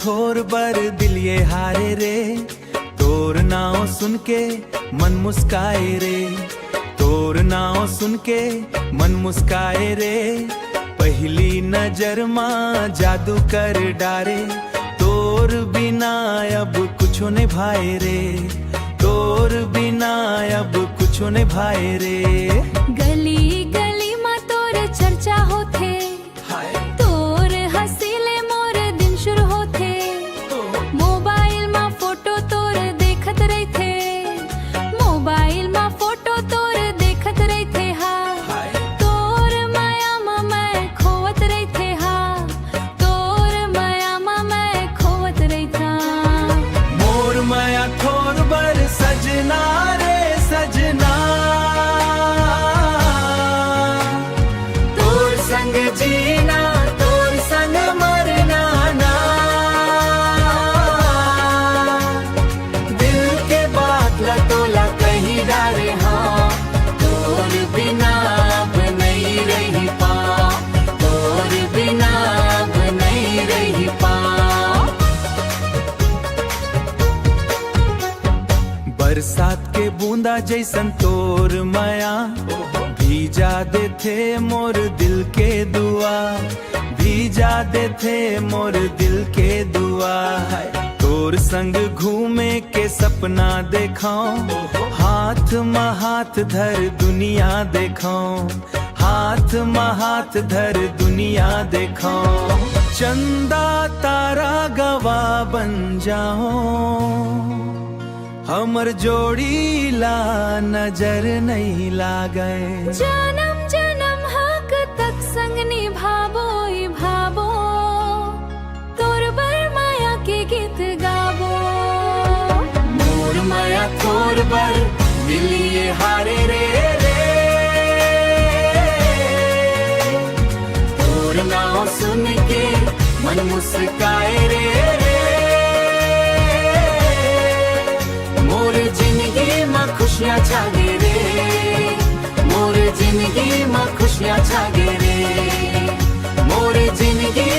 थोर बर दिल ये हारे रे, तोर नाव सुन के मन मुस्काए रे, तोर नाव सुन के मन मुस्काए रे। पहली नजर माँ जादू कर डारे, तोर बिना अब कुछ न भाए रे, तोर बिना अब कुछ न भाए रे। गली गली में तोर चर्चा होथे, तोर हसीले मोर दिन शुरू होथे। मोबाइल में फोटो तोर देखत रहथे, मोबाइल में फोटो तोर देखत रहथे हा। तोर माया में मैं खोवत रहथे हा, तोर माया में मैं खोवत रहथा। मोर माया थोर बर सजना रे सजना, तोर संग जीना तोर संग मरना ना। दिल के बात लटोला कहीं डारे हाँ, तोर बिना अब नहीं रही पा, तोर बिना अब नहीं रही पा। बरसात के बूंदा जैसन तोर माया, भीजा देथे मोर दिल के दुआ, भीजा देथे मोर दिल के दुआ। तोर संग घूमे के सपना देखाऊं, हाथ में हाथ धर दुनिया देखाऊं, हाथ में हाथ धर दुनिया देखाऊं। चंदा तारा गवा बन जाओ, हमर जोड़ी ला नजर नहीं लागे। जन्म जन्म हक तक संग निभाबो भाबो, तोर बर माया के गीत गाबो। मोर माया थोर बर दिल ये हारे रे रे, तोर नाव सुन के मन मुस्काए रे रे। मोर जिंदगी में खुशियाँ छागे रे, मोर जिंदगी में खुशियाँ छागे रे, मोर जिंदगी